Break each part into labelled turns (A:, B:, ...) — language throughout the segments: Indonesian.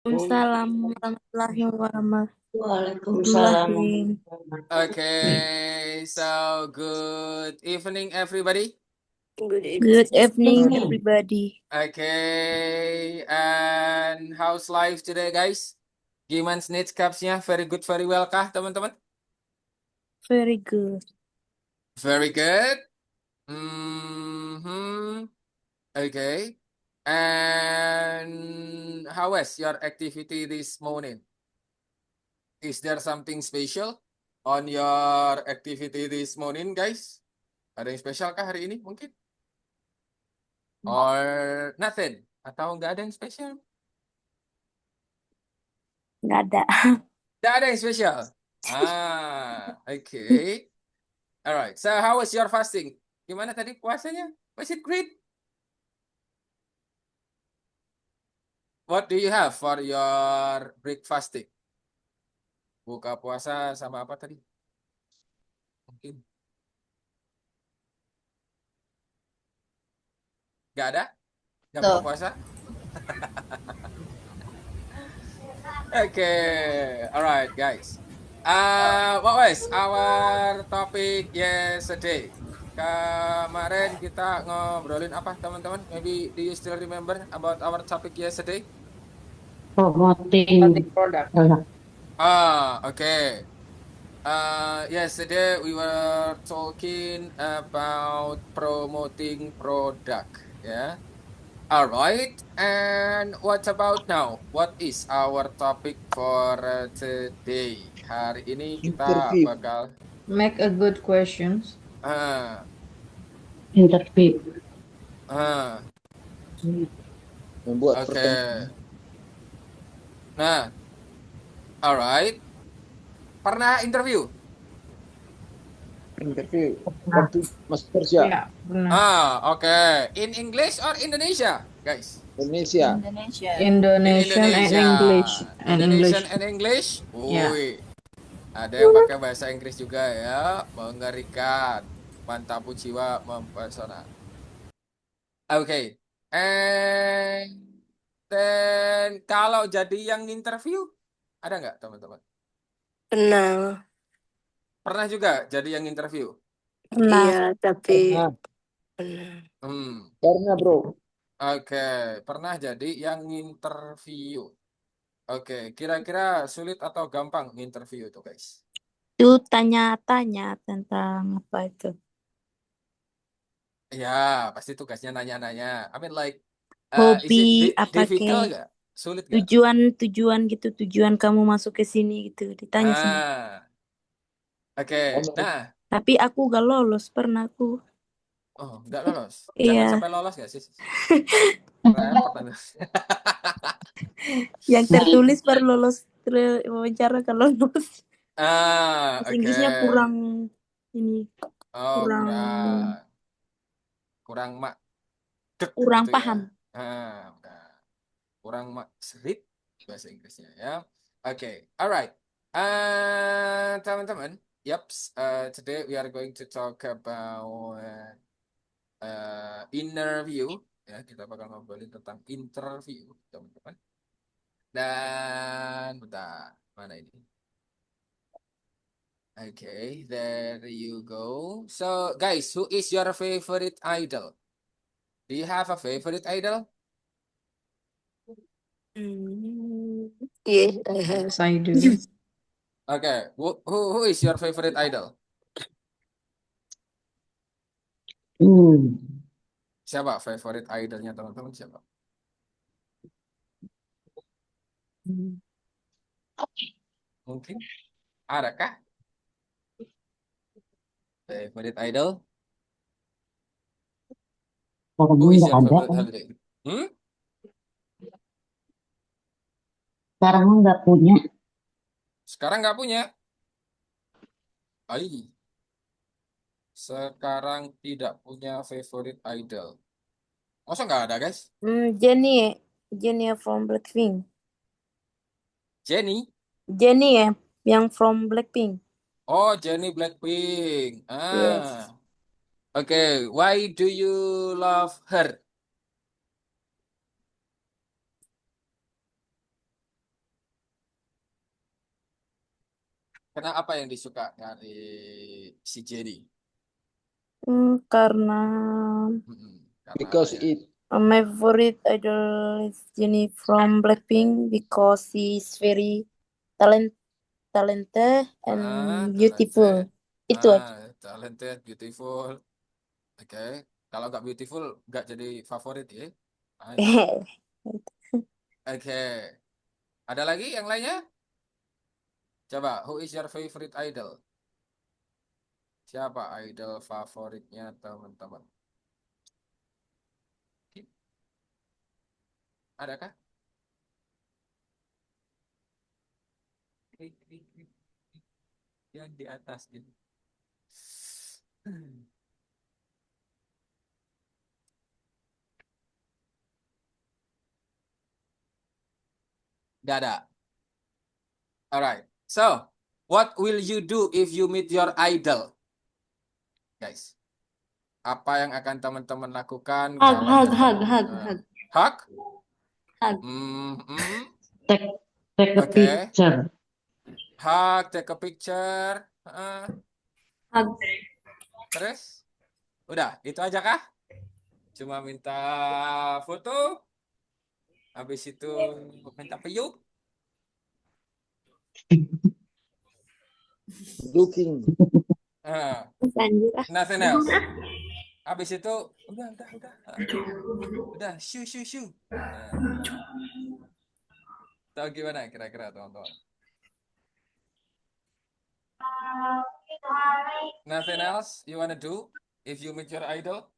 A: Waalaikumsalam warahmatullahi wabarakatuh.
B: Waalaikumsalam.
C: Okay, so good evening, everybody.
A: Good evening, everybody.
C: Okay, and how's life today, guys? Gimana snitch capsnya? Very good, very well kah, teman-teman?
A: Very good.
C: Very good. Mm-hmm. Okay. And how was your activity this morning? Is there something special on your activity this morning, guys? Ada yang spesial kah hari ini mungkin? Or nothing? Atau nggak ada yang spesial?
A: Nggak ada.
C: Nggak ada yang spesial. Okay. Alright. So how was your fasting? Gimana tadi puasanya? Was it great? What do you have for your breakfasting? Buka puasa sama apa tadi? Mungkin nggak ada? Nggak buka
B: Tuh.
C: puasa? Okay. Alright, guys. What was our topic yesterday? Kemarin kita ngobrolin apa, teman-teman? Maybe do you still remember about our topic yesterday?
B: Promoting
D: produk.
B: produk.
C: Okay. Yesterday we were talking about promoting product. Yeah. All right. And what about now? What is our topic for today? Hari ini kita
D: Interview.
C: bakal
E: Make a good questions.
C: uh,
B: Interview.
D: Membuat
C: Oke.
D: pertanyaan.
C: Nah, alright. Pernah interview?
D: Interview. Waktu masih kerja.
E: Ya, benar.
C: Oke. In English or Indonesia, guys?
D: Indonesia.
B: Indonesia.
E: Indonesian and
C: Indonesia.
E: English. And
C: Indonesian
E: English.
C: and English?
E: Ya.
C: Wih. Ada yang pakai bahasa Inggris juga ya. Mengerikan. Mantap jiwa mempesona. Oke. And then kalau jadi yang interview, ada nggak teman-teman?
A: Pernah.
C: Pernah juga jadi yang interview?
A: Pernah.
F: Iya, tapi
D: Nah,
F: pernah.
D: karena bro.
C: Oke, pernah jadi yang interview. Oke, kira-kira sulit atau gampang interview itu, guys?
A: Itu tanya-tanya tentang apa itu?
C: Ya, pasti tugasnya nanya-nanya. I mean like, is
A: Hobi,
C: it
A: apa
C: difficult
A: kayak
C: nggak? Sulit nggak?
A: tujuan gitu, tujuan kamu masuk ke sini gitu, ditanya semua.
C: Oke. Nah,
A: Tapi aku gak lolos, pernah aku.
C: nggak lolos. Jangan
A: Iya,
C: sampai lolos nggak sih? Repot nanti.
A: yang tertulis baru lolos wawancara kalau lolos. Bahasa
C: Oke.
A: Inggrisnya kurang ini,
C: Oh,
A: kurang
C: kurang mak dek
A: kurang
C: gitu ya.
A: paham.
C: Nah, kurang mak serit bahasa Inggrisnya ya. Oke, alright. Teman-teman, yups. Today we are going to talk about interview. Ya, kita bakal ngobrolin tentang interview, teman-teman. Dan bentar, mana ini? Okay, there you go. So, guys, who is your favorite idol? Do you have a favorite idol?
F: Yes, I have.
E: Yes, I do.
C: Okay, who is your favorite idol? Siapa favorite idolnya teman-teman? Siapa? Mungkin adakah favorite idol? Who is
B: Sekarang
C: your
B: nggak ada.
C: favorite idol?
B: Sekarang nggak punya.
C: Sekarang nggak punya. Ai. Sekarang tidak punya favorite idol. Masa nggak ada, guys?
A: Jennie from Blackpink.
C: Jennie?
A: Jennie yang from Blackpink.
C: Oh, Jennie Blackpink.
A: Yes.
C: Okay, why do you love her? Karena apa yang disuka dari si Jenny?
A: Karena
C: Karena apa
D: Because
C: ya?
D: it
A: my favorite idol is Jennie from Blackpink because she's very talent talented and beautiful. Itu aja.
C: Talented, beautiful. Oke. Kalau nggak beautiful, nggak jadi favorit ya. Nice. Oke. Ada lagi yang lainnya? Coba, who is your favorite idol? Siapa idol favoritnya teman-teman? Adakah? Yang di atas ini. Gak ada. Alright. So, what will you do if you meet your idol? Guys, apa yang akan teman-teman lakukan kalau
E: Hug.
C: hug?
E: Hug.
B: Take a
C: Oke.
B: picture.
C: Hug, take a picture.
E: Hug.
C: Terus? Udah, itu aja kah? Cuma minta foto, habis itu minta peyuk.
D: looking.
E: Anjir.
C: Nothing else. Habis itu udah. Udah, shoo. Tahu gimana kira-kira teman-teman? Nothing else you wanna do if you meet your idol?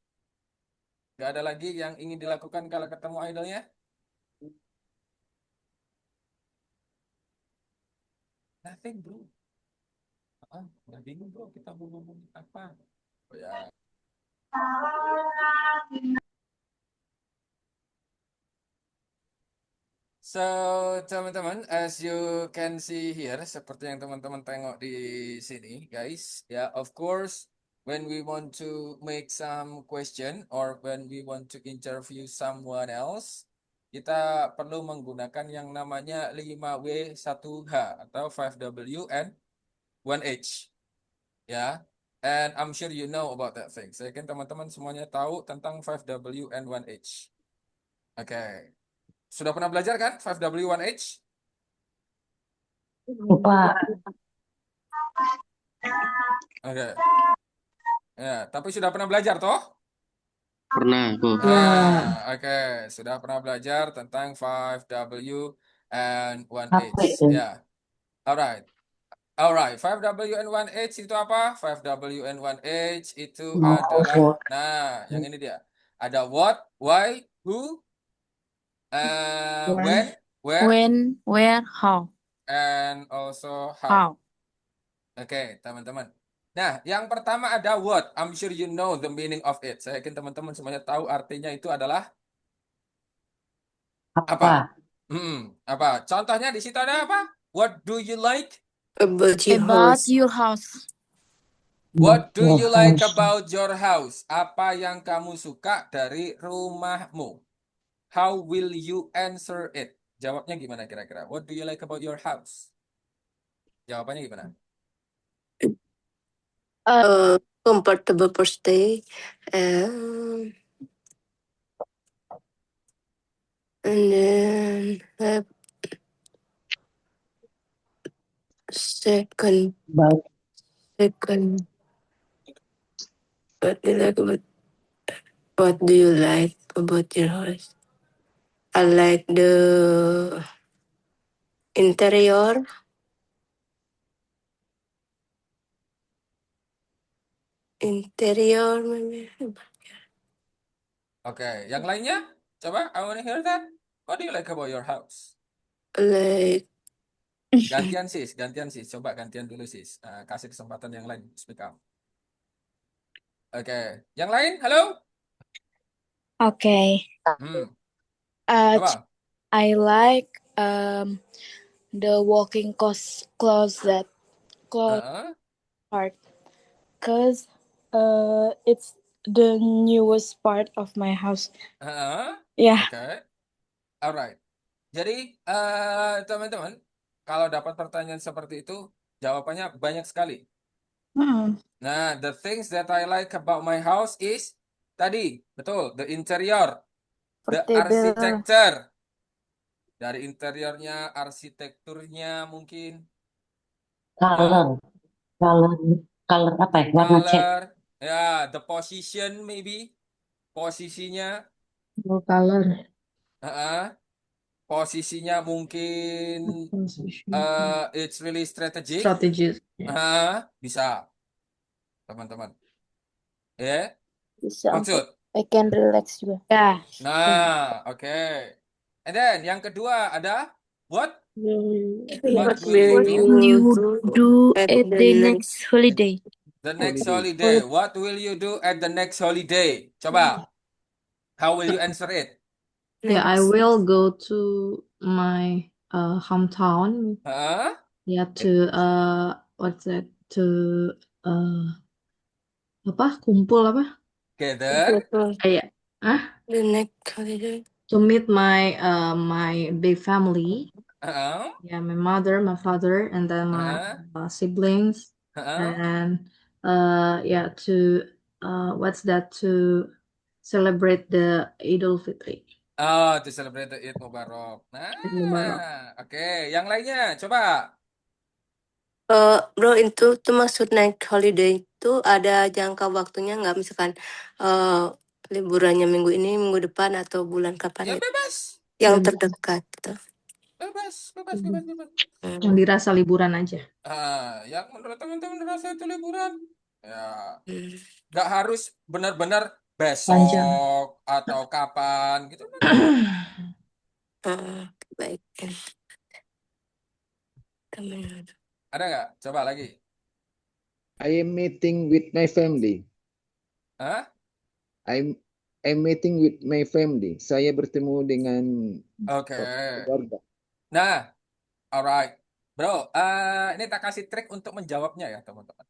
C: Gak ada lagi yang ingin dilakukan kalau ketemu idolnya? Nothing, bro. Udah bingung, bro. Kita mau ngomong apa? Oh ya. So, teman-teman, as you can see here, seperti yang teman-teman tengok di sini, guys, ya, of course, when we want to make some question or when we want to interview someone else, kita perlu menggunakan yang namanya 5W1H atau 5W and 1H, ya. And I'm sure you know about that thing. Saya yakin teman-teman semuanya tahu tentang 5W and 1H. Oke. Sudah pernah belajar kan 5W1H?
B: Lupa.
C: Oke. Ya, tapi sudah pernah belajar toh?
F: Pernah kok.
C: Oke. Sudah pernah belajar tentang 5W and
B: Apa
C: 1H.
B: itu?
C: Ya. Alright. 5W and 1H itu apa? 5W and 1H itu adalah, nah, yang ini dia. Ada what, why, who, when, where,
A: Where, how.
C: and also how.
A: How.
C: Oke, teman-teman. Nah, yang pertama ada what. I'm sure you know the meaning of it. Saya yakin teman-teman semuanya tahu artinya itu adalah apa? Apa? Contohnya di situ ada apa? What do you like?
E: About
A: About your house.
C: What do you like about your house? Apa yang kamu suka dari rumahmu? How will you answer it? Jawabnya gimana kira-kira? What do you like about your house? Jawabannya gimana?
E: Comfortable for stay. And then second. What do you like about your house? I like the interior. Maybe.
C: Oke, yang lainnya? Coba, I want to hear that. What do you like about your house?
E: Like
C: Gantian sis. Coba gantian dulu sis. Kasih kesempatan yang lain. Speak up. Oke, yang lain? Halo?
A: Okay.
C: Apa?
A: I like the walking closet part because it's the newest part of my house. Yeah.
C: Oke. Alright. Jadi, teman-teman, kalau dapat pertanyaan seperti itu, Jawabannya banyak sekali.
A: Hmm.
C: Nah, the things that I like about my house is tadi, betul, the interior, the
A: Portable.
C: architecture. Dari interiornya, arsitekturnya mungkin.
B: Color. Color apa ya? Warna cat.
C: Color, ya, the position maybe, posisinya,
B: Oh, color.
C: posisinya mungkin it's really strategic.
B: Strategies.
C: Bisa, teman-teman. Ya,
A: Bisa
C: maksud.
A: I can relax juga. Ya.
C: Nah, oke. And then yang kedua ada what? What
E: What
C: will
E: will
C: you
E: you
A: You
E: do
A: do
E: at
A: at
E: the
A: the
E: next
A: next holiday.
C: the next
D: Holiday.
C: holiday? What will you do at the next holiday? Coba. How will you answer it?
G: Yeah, I
E: next?
G: will go to my hometown.
C: Huh?
G: Yeah, to what's that? To apa? Kumpul apa?
C: Gather.
G: Yeah.
E: The next holiday.
G: To meet my my big family.
C: Uh-huh.
G: Yeah, my mother, my father, and then my siblings.
C: Uh-huh.
G: And yeah, to what's that? To celebrate the Idul Fitri.
C: Oh, to celebrate the Eid Mubarak.
G: Eid Mubarak.
C: Nah, oke. Yang lainnya, coba.
E: Bro, itu tuh maksud naik holiday itu ada jangka waktunya nggak? Misalkan liburannya minggu ini, minggu depan, atau bulan kapan
C: Ya
E: gitu?
C: bebas.
E: Yang
G: Bebas.
E: terdekat gitu.
C: Bebas.
G: Yang dirasa liburan aja.
C: Yang menurut teman-teman rasa itu liburan. Ya,
E: Hmm.
C: nggak harus benar-benar besok
G: Panjang.
C: atau kapan gitu.
E: Baik. Teman.
C: Ada nggak? Coba lagi.
D: I am meeting with my family.
C: Hah?
D: I'm meeting with my family. Saya bertemu dengan
C: Oke.
D: keluarga.
C: Nah, alright. Bro, ini tak kasih trik untuk menjawabnya ya, teman-teman.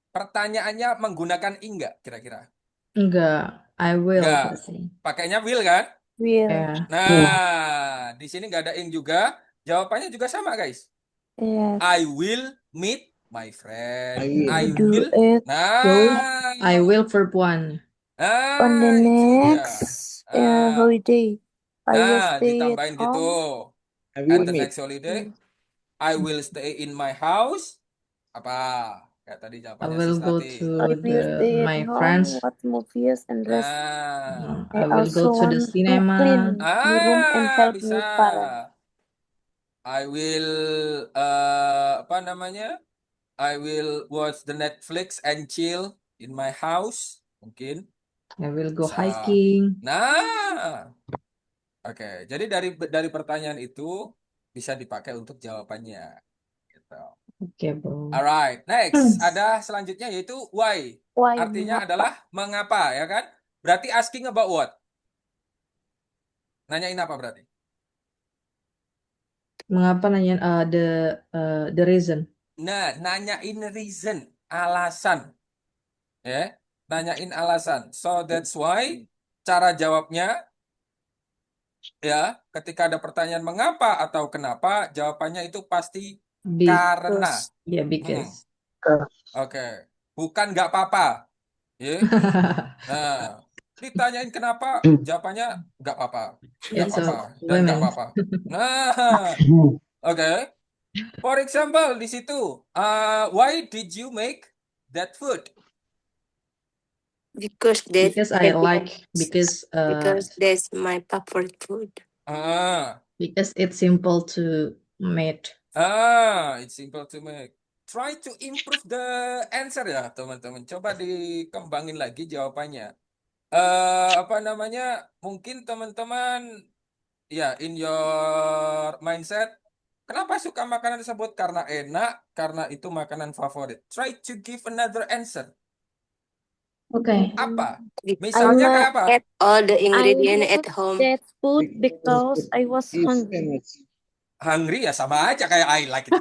C: Pertanyaannya menggunakan ing nggak kira-kira?
G: Enggak, I will
C: Nggak.
G: pasti.
C: Pakainya will kan?
A: Will.
G: Ya.
C: Nah, di sini nggak ada ing juga. Jawabannya juga sama, guys.
A: Yes.
C: I will meet my friend. I
A: Do
C: will.
A: it
C: Nah,
G: I will verb one.
A: on the
C: itu dia.
A: next holiday. I will
C: Nah,
A: stay at
C: ditambahin gitu.
A: home.
D: I
C: At
D: will
C: the
D: meet.
C: next holiday, I will stay in my house. Apa? Kayak tadi
G: I
C: jawabannya
G: will go
C: Sistati.
G: to
A: I will stay at
G: my
A: home,
G: friends.
A: watch movies and rest.
C: Nah,
G: I will go
A: also
G: to the
A: want to
G: cinema.
A: clean my room and help
C: bisa.
A: my parents.
C: I will apa namanya? I will watch the Netflix and chill in my house. Mungkin.
G: I will go
C: Bisa.
G: hiking.
C: Nah, oke. Jadi dari pertanyaan itu bisa dipakai untuk jawabannya. Gitu.
G: Oke, bro.
C: Alright, next ada selanjutnya yaitu why.
A: Why?
C: Artinya
A: Mengapa?
C: adalah mengapa, ya kan? Berarti asking about what? Nanyain apa berarti?
G: Mengapa nanya the reason?
C: Nah, nanyain reason, alasan. Ya, nanyain alasan. So that's why cara jawabnya ya, ketika ada pertanyaan mengapa atau kenapa, jawabannya itu pasti karena.
G: Yeah, because.
C: Oke. Bukan nggak apa-apa. Ya. Nah, ditanyain kenapa, jawabannya nggak apa-apa. Nggak
G: It's a
C: apa-apa dan nggak
G: women.
C: apa-apa. Nah, oke. For example, di situ, why did you make that food?
E: Because
G: Because
E: that's my favorite food.
G: because it's simple to make.
C: It's simple to make. Try to improve the answer ya, teman-teman. Coba dikembangin lagi jawabannya. Apa namanya? Mungkin teman-teman ya in your mindset, kenapa suka makanan tersebut? Karena enak, karena itu makanan favorit. Try to give another answer.
G: Okay.
C: Apa? Misalnya kayak apa?
E: Add all the ingredient
A: I
E: at home.
A: that food because I was hungry.
C: Hungry ya sama aja kayak I like it.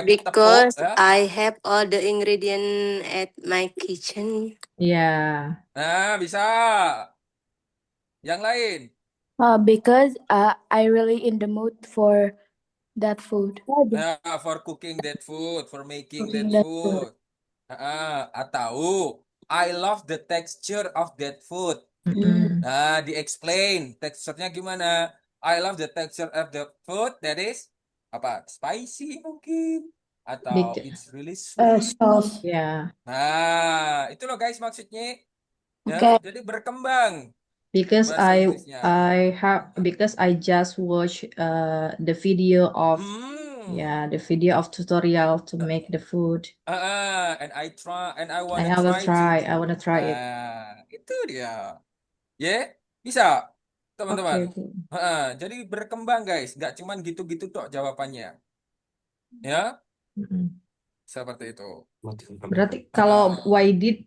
E: Because
C: tepuk, ya.
E: I have all the ingredient at my kitchen.
G: Yeah.
C: Nah, bisa. Yang lain.
A: Because I really in the mood for
H: that food.
C: For cooking that food, for making
A: Cooking
C: that
A: that food.
C: food. Atau I love the texture of that food.
G: Mm-mm.
C: Nah, di-explain teksturnya gimana. I love the texture of the food that is apa? Spicy mungkin atau
G: Bec-
C: it's really sweet.
H: Sauce.
G: yeah,
C: Nah, itu loh guys maksudnya. Ya,
A: Okay.
C: jadi berkembang
G: because
C: bahasa Inggrisnya.
G: because I just watched the video of the video of tutorial to make the food.
C: And I
G: I wanna try it.
C: Nah, itu dia. Ya, bisa teman-teman.
G: Okay.
C: Jadi berkembang guys, nggak cuman gitu-gitu tok jawabannya. Ya,
G: Mm-mm.
C: seperti itu.
G: Berarti kalau why did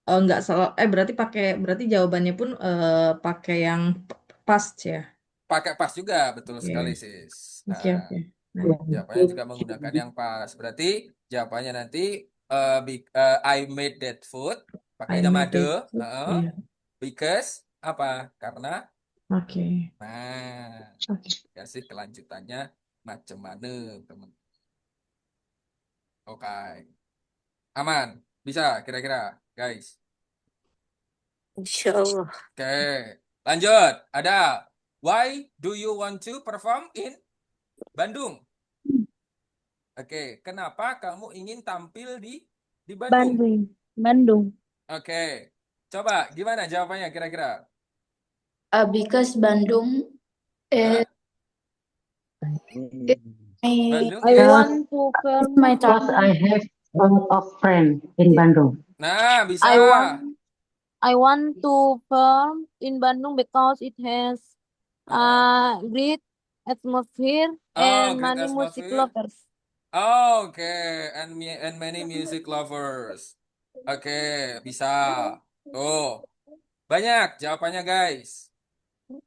G: nggak salah berarti jawabannya pun pakai yang past ya.
C: Pakai pas juga, betul
G: Oke.
C: sekali sis.
G: Oke.
C: Jawabannya juga menggunakan yang pas. Berarti jawabannya nanti I made that food pakai
G: I
C: nama
G: made
C: the,
G: that food. Yeah.
C: because apa? Karena
G: Oke.
C: kasih kelanjutannya macam mana teman. Oke, aman, bisa kira-kira guys.
E: Insya Allah.
C: Oke, lanjut. Ada why do you want to perform in Bandung? Oke, kenapa kamu ingin tampil di Bandung?
A: Bandung.
C: Oke, coba gimana jawabannya kira-kira?
H: Because Bandung is
C: Bandung
A: I
C: is
A: want to perform
H: my
B: Because
H: town.
B: I have a lot of friends in Bandung.
C: Nah, bisa.
A: I want to perform in Bandung because it has great atmosphere and
C: Great
A: many music
C: atmosphere.
A: lovers.
C: Oke, and many music lovers. Oke, bisa. Tuh, banyak jawabannya guys.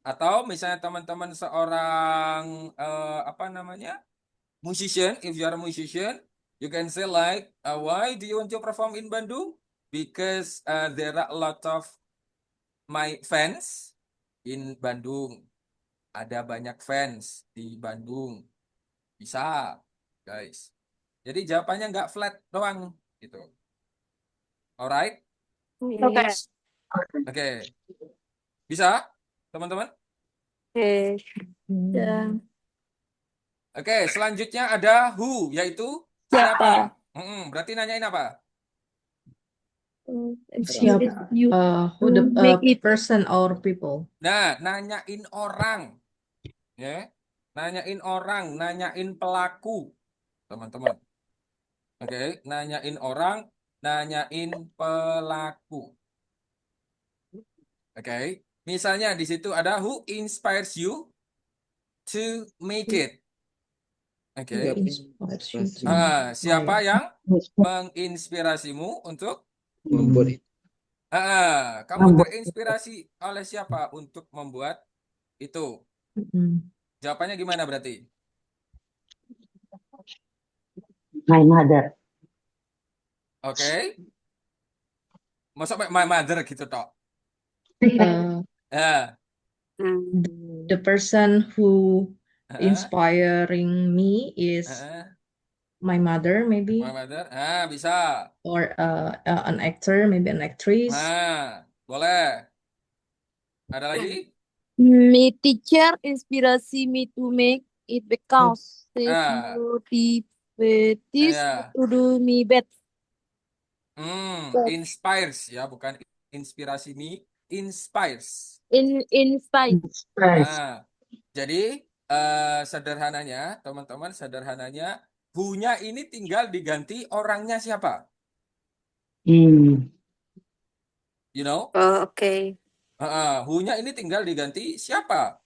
C: Atau misalnya teman-teman seorang musician, if you are a musician, you can say like, why do you want to perform in Bandung? Because there are a lot of my fans in Bandung. Ada banyak fans di Bandung. Bisa, guys. Jadi jawabannya nggak flat doang, gitu. Alright? Oke. Bisa, teman-teman? Oke, selanjutnya ada who, yaitu siapa? Berarti nanyain apa?
G: Siapa? Who the person or people?
C: Nah, nanyain orang. Ya. Nanyain orang, nanyain pelaku. Teman-teman. Oke, nanyain orang, nanyain pelaku. Oke. Misalnya di situ ada who inspires you to make it. Oke. Siapa yang menginspirasimu untuk
D: membuat itu?
C: kamu terinspirasi oleh siapa untuk membuat itu? Jawabannya gimana berarti?
B: My mother.
C: Oke. Masa my mother gitu toh?
G: The person who inspiring me is my mother, maybe.
C: My mother. Bisa.
G: Or an actor, maybe an actress.
C: Boleh. Ada lagi?
A: My teacher inspirasi me to make it because they motivates to do me better.
C: Inspires ya, bukan inspirasi me, inspires.
A: Inspires.
C: Jadi sederhananya, teman-teman, who-nya ini tinggal diganti orangnya siapa? You know?
E: Oke.
C: Who-nya ini tinggal diganti siapa?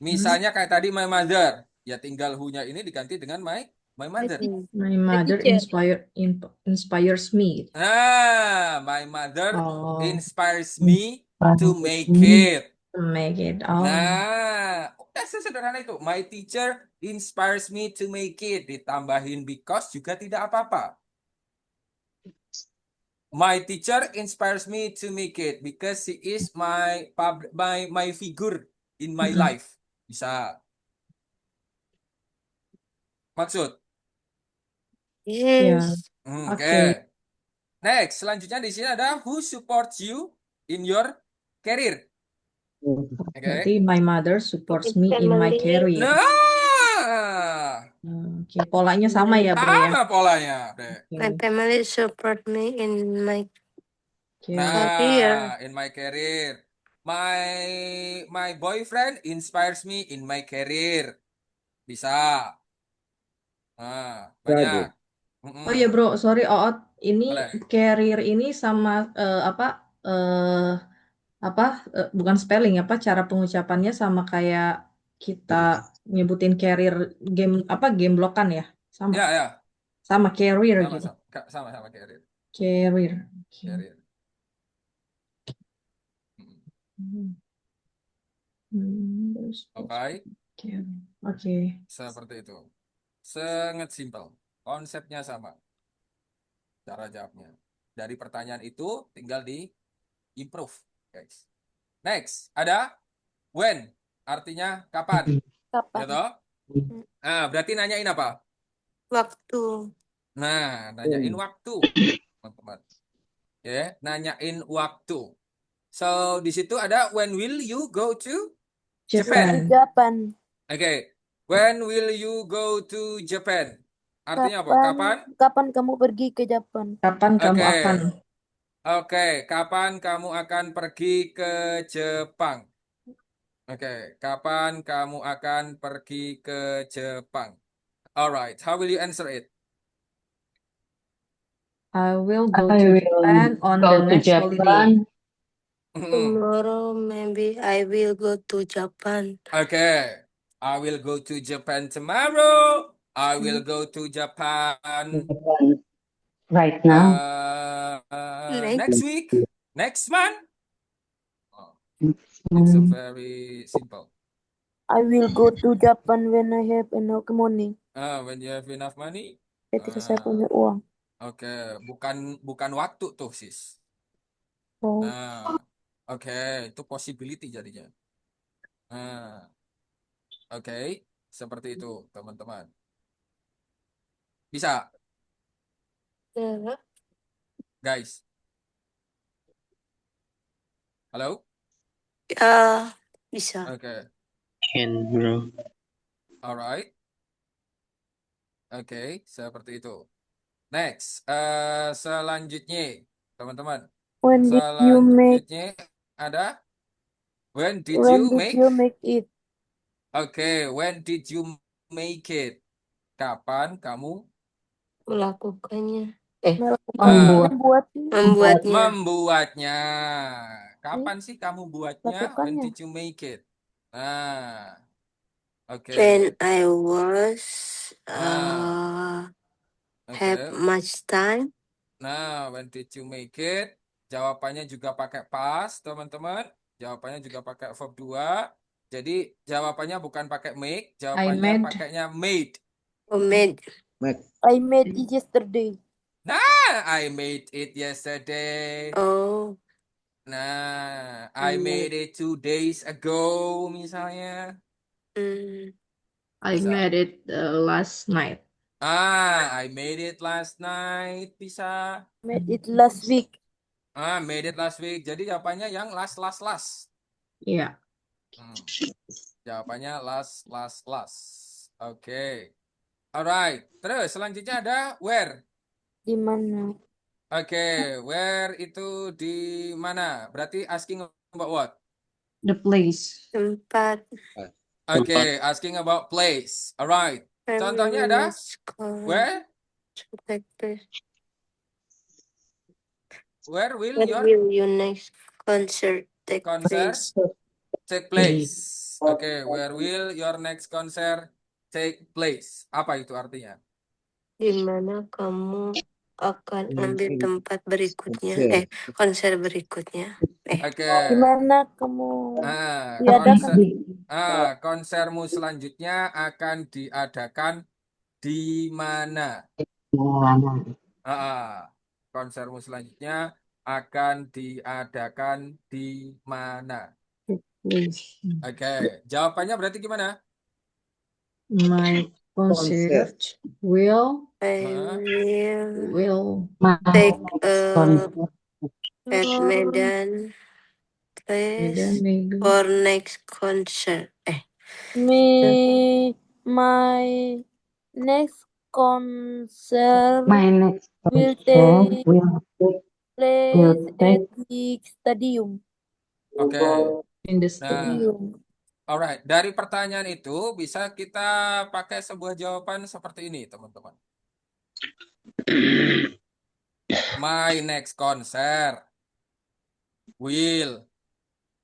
C: Misalnya kayak tadi my mother, ya tinggal who-nya ini diganti dengan my mother.
G: My mother inspires me.
C: My mother inspires me to make it. Nah, udah sesederhana itu. My teacher inspires me to make it. Ditambahin because juga tidak apa-apa. My teacher inspires me to make it because she is my figure in my life. Bisa. maksud?
G: Ya,
E: Yes.
C: Oke.
G: oke.
C: Next, selanjutnya di sini ada who supports you in your career. Oke.
G: Berarti my mother supports me in my
E: Family.
G: career.
C: Nah,
G: Oke, polanya sama ya, Bro ya.
C: sama polanya, Dek.
E: My
G: Oke,
E: family support me in my
G: career.
E: career.
C: Nah, in my career. My boyfriend inspires me in my career. Bisa. Nah, banyak.
D: Bagus.
G: Oh iya, Bro, sorry Oot. Ini
C: Boleh.
G: career ini sama bukan spelling cara pengucapannya sama kayak kita nyebutin career game blokan ya. Sama.
C: Ya, ya.
G: Sama career
C: Sama,
G: gitu.
C: sama career.
G: Career. Oke.
C: Career. Mm. Oke,
G: Oke.
C: seperti itu. Sangat simpel. Konsepnya sama. Cara jawabnya. Dari pertanyaan itu tinggal di improve, guys. Next, ada when. Artinya kapan.
A: Kapan?
C: Gitu. Nah, berarti nanyain apa?
E: Waktu.
C: Nah, nanyain waktu, teman-teman. Ya, nanyain waktu. So, di situ ada when will you go to Japan?
A: Japan.
C: Oke. When will you go to Japan? Artinya apa? Kapan?
A: Kapan kamu pergi ke Japan?
G: Kapan kamu
C: Oke.
G: akan?
C: Oke, kapan kamu akan pergi ke Jepang? Oke, kapan kamu akan pergi ke Jepang? Alright, how will you answer it?
G: I will go
B: I
G: to
B: will
G: Japan on
B: go
G: the
B: to
G: next holiday.
B: Japan.
E: Tomorrow maybe I will go to Japan.
C: Okay, I will go to Japan tomorrow. I will go to Japan
B: Right now.
C: next week, next month. Oh, it's
B: Mm.
C: very simple.
A: I will go to Japan when I have enough money.
C: When you have enough money.
A: Ketika saya punya uang.
C: Oke, bukan waktu tuh, sis.
A: Oh.
C: Nah, oke, itu possibility jadinya. Nah, oke, seperti itu, teman-teman. Bisa,
E: Ya.
C: guys. Halo?
E: Bisa.
C: Oke,
F: Can, bro.
C: alright. Oke, seperti itu. Next, selanjutnya, teman-teman.
A: When did you make
C: Selanjutnya ada when did you make?
A: it?
C: Oke, when did you make it? Kapan kamu
E: Melakukannya.
A: Membuatnya.
C: membuatnya? Kapan sih kamu buatnya? When
A: Lakukannya.
C: did you make it? Nah, oke.
E: When I was have
C: Oke.
E: much time.
C: Nah, when did you make it? Jawabannya juga pakai past, teman-teman. Jawabannya juga pakai verb 2. Jadi jawabannya bukan pakai make, jawabannya
G: made.
C: pakainya made.
E: Oh, made.
A: I made it yesterday.
C: Nah, I made it yesterday.
E: Oh.
C: Nah, I made it 2 days ago, misalnya.
G: I made it last night.
C: I made it last night, bisa.
A: Made it last week.
C: Made it last week. Jadi jawabannya yang last.
G: Iya.
C: Jawabannya last. Oke. Alright. Terus selanjutnya ada where.
A: Di mana?
C: Oke, where itu di mana? Berarti asking about what?
G: The place.
E: Tempat.
C: Oke, asking about place. Alright. Contohnya ada where? Where will
E: your next concert take place?
C: Take place. Oke, where will your next concert take place? Apa itu artinya?
E: Di mana kamu akan ambil tempat berikutnya? Konser berikutnya.
C: Oke.
A: Di mana kamu
C: konsermu selanjutnya akan diadakan di mana? Konsermu selanjutnya akan diadakan di mana? Oke, jawabannya berarti gimana?
G: My Concert will
E: I will
B: My
E: take
B: next concert
E: at Medan
G: Medan
E: Place
G: Minggu.
E: for next concert.
A: My next concert
B: my next
A: will
B: concert
A: take
B: will
A: place at
B: take
A: the stadium.
C: Oke.
G: In the
C: Nah,
G: stadium.
C: alright. Dari pertanyaan itu bisa kita pakai sebuah jawaban seperti ini, teman-teman. My next concert will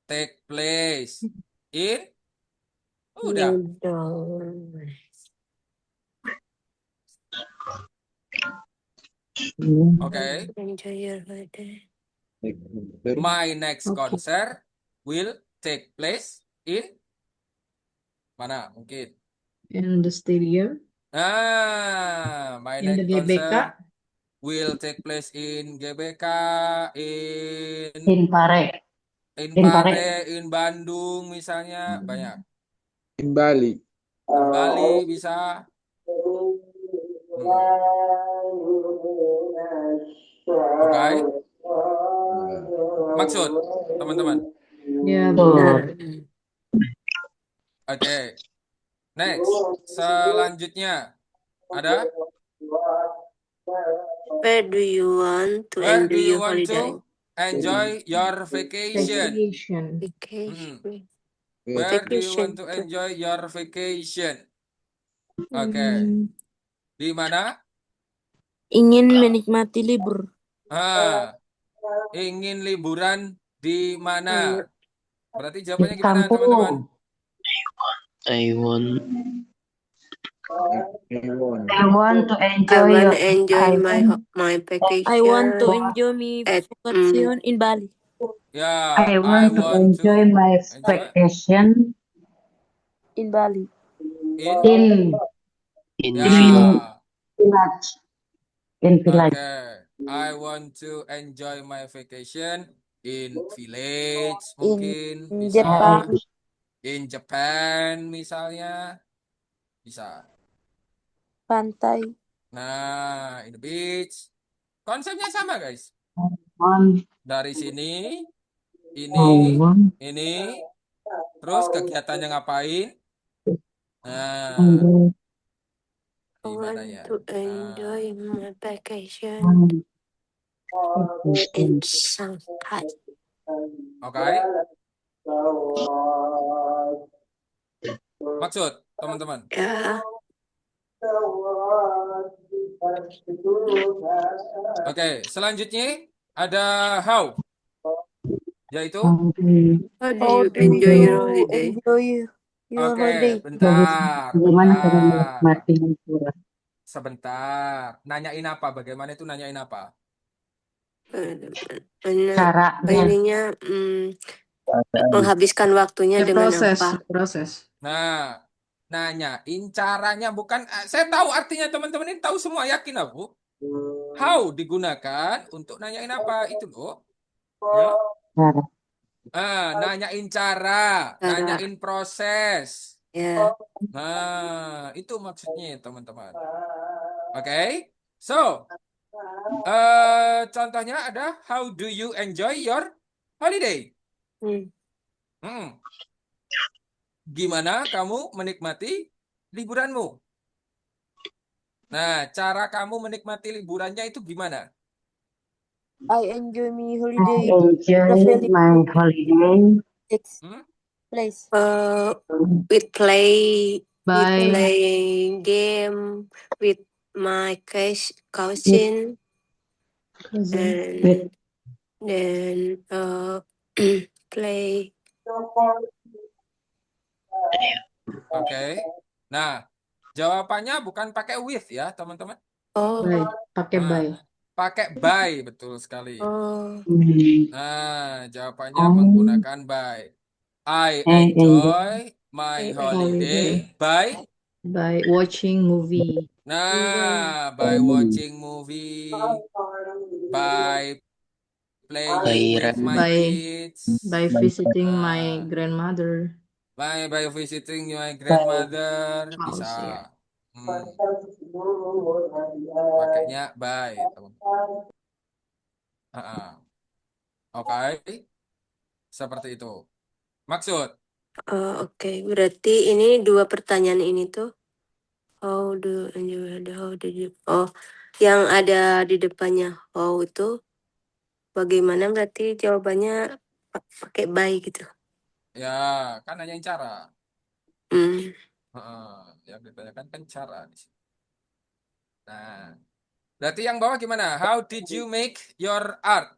C: take place in. Udah.
E: Medan.
C: Oke.
E: Enjoy your holiday.
C: My next
G: Oke.
C: concert will take place in mana? Mungkin.
G: In the stadium.
C: My
G: In the
C: next
G: GBK.
C: concert will take place in GBK,
B: in Pare.
C: in
B: In
C: Pare,
B: Pare.
C: in Bandung misalnya, banyak.
D: In Bali.
C: In Bali bisa. Oke. Maksud, teman-teman.
G: Ya,
B: Tuh.
G: benar.
C: Oke. Next. Selanjutnya ada
E: Where do you want to
C: where do
E: enjoy
C: you
E: your
C: want
E: holiday?
C: to enjoy your vacation?
G: Vacation.
E: Vacation.
C: Where do you want
E: Vacation
C: to
E: to
C: enjoy your vacation? Oke. Di mana?
A: Ingin menikmati libur.
C: Ingin liburan di mana? Berarti
B: Di
C: jawabannya gimana, teman-teman?
B: kampung.
F: I want
B: I want to
E: I
B: enjoy
E: want
B: your
E: to enjoy my vacation
A: I want to enjoy my
E: at
A: vacation in Bali.
C: Ya,
B: I want to enjoy my vacation
A: In Bali.
C: in
F: in
C: ya.
B: village. In village.
C: Oke. I want to enjoy my vacation in village mungkin
A: In
C: bisa.
A: Japan.
C: In Japan misalnya bisa.
A: Pantai.
C: Nah, in the beach. Konsepnya sama, guys. Dari sini, ini, terus kegiatannya ngapain? Nah,
E: I
C: gimana
E: want
C: ya?
E: to enjoy my vacation
B: Vacation.
E: in Shanghai.
C: Oke. Maksud, teman-teman.
E: Ya.
C: Oke, selanjutnya ada how. Yaitu
E: How do you enjoy your holiday?
A: Enjoy your
C: Oke,
A: holiday.
C: bentar.
B: Bagaimana cara menikmati liburan?
C: Sebentar. Nanyain apa? Bagaimana itu nanyain apa?
B: Caranya.
E: Ininya menghabiskan waktunya
G: Ya,
E: dengan
G: proses.
E: apa?
G: Proses.
C: Nah, nanyain caranya bukan. Saya tahu artinya teman-teman ini tahu semua, yakin aku. How digunakan untuk nanyain apa itu loh. Ya.
B: Cara.
C: Nanyain cara, nanyain proses.
E: Ya.
C: Nah, itu maksudnya teman-teman. Oke. So, contohnya ada how do you enjoy your holiday? Gimana kamu menikmati liburanmu? Nah, cara kamu menikmati liburannya itu gimana?
A: I enjoy my holiday.
B: I enjoy my holiday.
A: Place.
E: We play game with my cousin, and then play.
C: Oke. Nah, jawabannya bukan pakai with ya, teman-teman.
G: Pakai by.
C: Pakai by, betul sekali. Nah, jawabannya menggunakan by. I enjoy my holiday by
G: watching movie.
C: Nah, by watching movie, by playing with my kids,
G: by visiting my grandmother.
C: by visiting my grandmother, bisa. Pakainya by, teman. Oke, seperti itu. Maksud,
E: Oke, berarti ini dua pertanyaan ini tuh how do how did you yang ada di depannya how itu bagaimana berarti jawabannya pakai by gitu.
C: ya kan hanya cara.
E: Hmm.
C: Yang ditanyakan kan cara di sini. Nah, berarti yang bawah gimana? How did you make your art?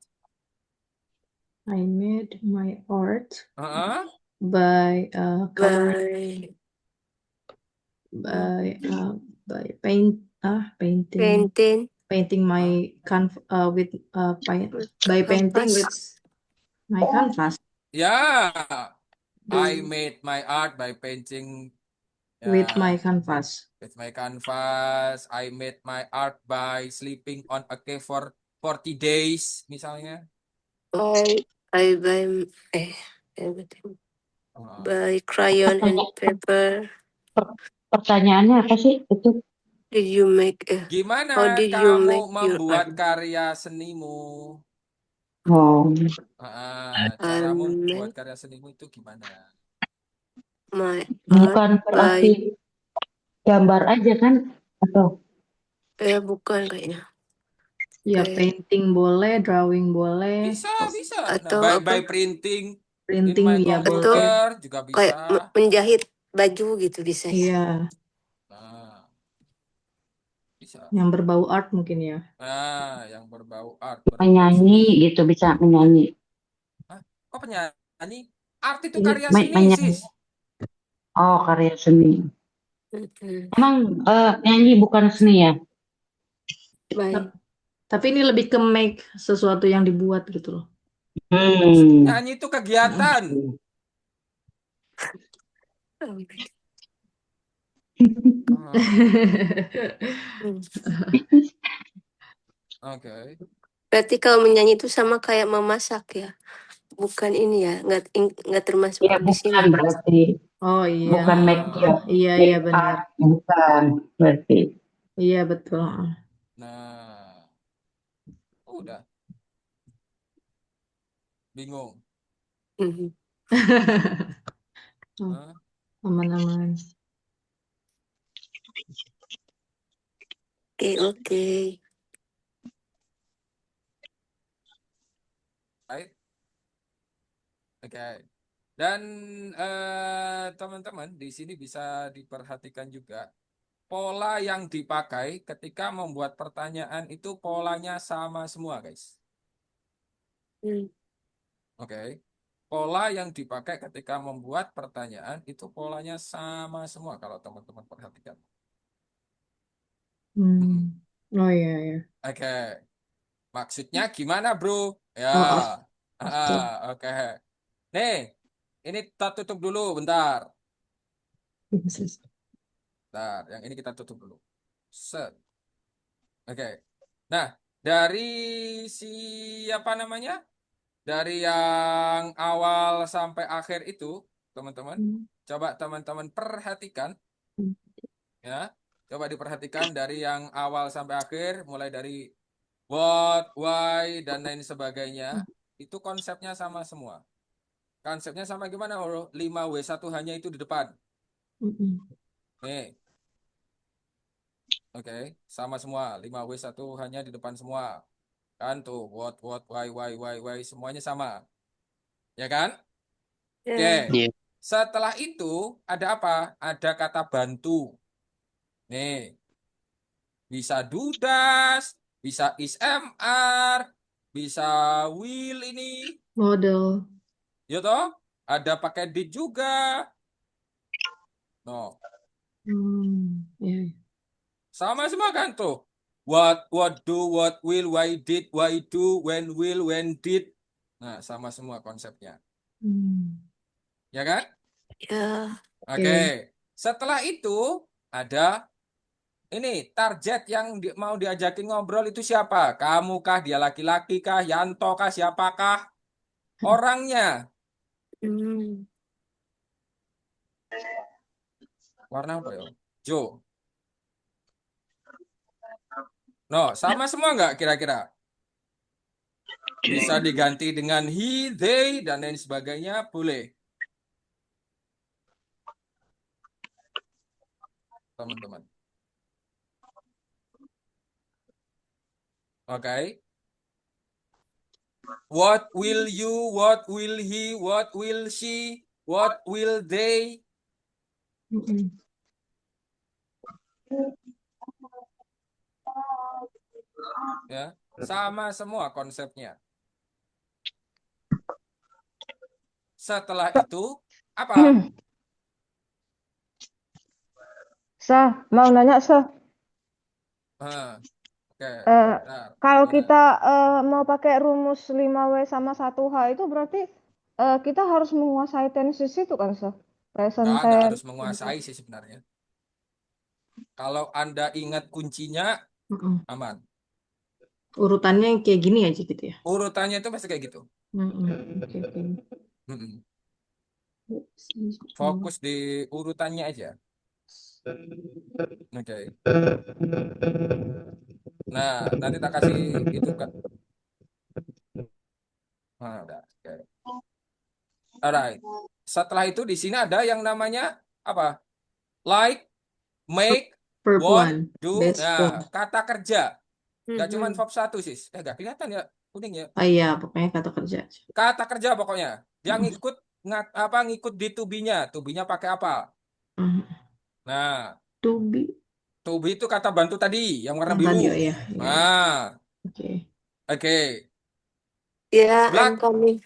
G: I made my art
C: Heeh.
G: by coloring
E: By
G: by painting
E: painting
G: my with by painting with my canvas
C: Ya, I made my art by painting
G: with my
C: ya,
G: canvas.
C: with my canvas. I made my art by sleeping on a cave for 40 days, misalnya.
E: I buy everything
C: Oh.
E: by crayon and paper.
B: Pertanyaannya apa sih itu?
E: Did you make how
C: Gimana
E: did you
C: kamu
E: make your
C: membuat
E: art?
C: karya senimu?
B: Oh,
C: Caramu
E: I
C: buat
E: made
C: karya senimu itu gimana?
E: my
B: bukan
E: art by
B: berarti gambar aja kan? Atau
E: bukan kayaknya.
G: Ya,
E: Kayak
G: painting boleh, drawing boleh,
C: Bisa. Nah,
E: atau
C: by
E: apa
C: printing in
G: printing
C: my
G: ya boleh.
C: computer juga bisa.
E: kayak menjahit baju gitu bisa ya.
G: Iya,
C: Nah, bisa.
G: yang berbau art mungkin ya.
C: Nah, yang berbau art,
B: menyanyi
C: seni.
B: gitu, bisa menyanyi.
C: Hah? Kok penyanyi? Art itu
G: Ini
C: karya seni,
B: Menyanyi.
C: sis.
B: Oh, karya seni. Emang nyanyi bukan seni ya?
E: Baik.
G: Tapi ini lebih ke make sesuatu yang dibuat gitu loh.
C: Nyanyi itu kegiatan. Oke.
E: Berarti kalau menyanyi itu sama kayak memasak ya, bukan ini ya, nggak termasuk
B: Ya,
E: di sini.
B: bukan berarti.
G: Oh iya.
B: Bukan make
G: Iya benar.
B: art, bukan berarti.
G: Iya betul.
C: Nah, udah. Bingung.
G: Aman-aman.
E: Oke.
C: Baik. Oke. Dan teman-teman di sini bisa diperhatikan juga pola yang dipakai ketika membuat pertanyaan itu polanya sama semua, guys. Oke. Pola yang dipakai ketika membuat pertanyaan itu polanya sama semua kalau teman-teman perhatikan.
G: Oh iya ya.
C: Oke. Maksudnya gimana, bro? Ya. Oke. Nih, ini kita tutup dulu bentar. Bentar, yang ini kita tutup dulu. Set. Oke. Nah, dari siapa namanya? Dari yang awal sampai akhir itu, teman-teman, coba teman-teman perhatikan, ya. Coba diperhatikan dari yang awal sampai akhir, mulai dari what, why, dan lain sebagainya. Itu konsepnya sama semua. Konsepnya sama gimana, bro? 5W1 hanya itu di depan. Nih. Oke, sama semua. 5W1 hanya di depan semua. Kan tuh, what, why, semuanya sama. Ya kan? Oke.
F: Yeah.
C: Setelah itu, ada apa? Ada kata bantu. Nih. Bisa dudas, bisa is-mr, bisa will ini.
G: Model.
C: Ya toh? Ada pakai did juga. No.
G: Yeah.
C: Sama semua kan tuh. What do, what will, why did, why do, when will, when did. Nah, sama semua konsepnya. Ya kan?
E: Ya.
C: Oke. Setelah itu ada ini target yang mau diajakin ngobrol itu siapa? Kamu kah? Dia laki-laki kah? Yanto kah? Siapakah? Orangnya. Warna apa ya? Joe. No, sama semua nggak kira-kira? Bisa diganti dengan he, they, dan lain sebagainya, boleh, teman-teman. Oke. What will you, what will he, what will she, what will they?
G: Mm-mm.
C: Ya, sama semua konsepnya. Setelah itu, apa?
I: Sah, mau nanya, Sah.
C: Ah, oke,
I: Eh,
C: bentar.
I: kalau
C: Gimana?
I: kita mau pakai rumus 5W sama 1H itu berarti kita harus menguasai tenses itu kan, Sah? Present
C: Nggak
I: tense.
C: harus menguasai sih sebenarnya. Kalau Anda ingat kuncinya,
G: Mm-mm.
C: aman.
G: Urutannya kayak gini aja gitu ya.
C: Urutannya itu pasti kayak gitu.
G: Mm-mm. Oke, oke.
C: Mm-mm. Fokus di urutannya aja. Oke. Nah, nanti tak kasih itu Kak. Nah, udah. Oke. Alright. Setelah itu di sini ada yang namanya apa? Like, make,
G: Verb
C: want,
G: one,
C: do.
G: best form.
C: Nah, kata kerja. Gak cuma
E: Mhm.
C: verb satu sis. Gak kelihatan ya kuning ya.
G: Ah iya, pokoknya kata kerja.
C: Kata kerja pokoknya. Dia
G: Mm-mm.
C: ngikut di to be-nya. To be-nya pakai apa?
G: Mm.
C: Nah,
G: To be
C: to be itu kata bantu tadi yang warna
G: yang
C: biru.
G: tadi, oh ya, ya, ya.
C: Nah,
G: Oke.
C: oke.
E: Ya, I'm
C: Belak
E: coming.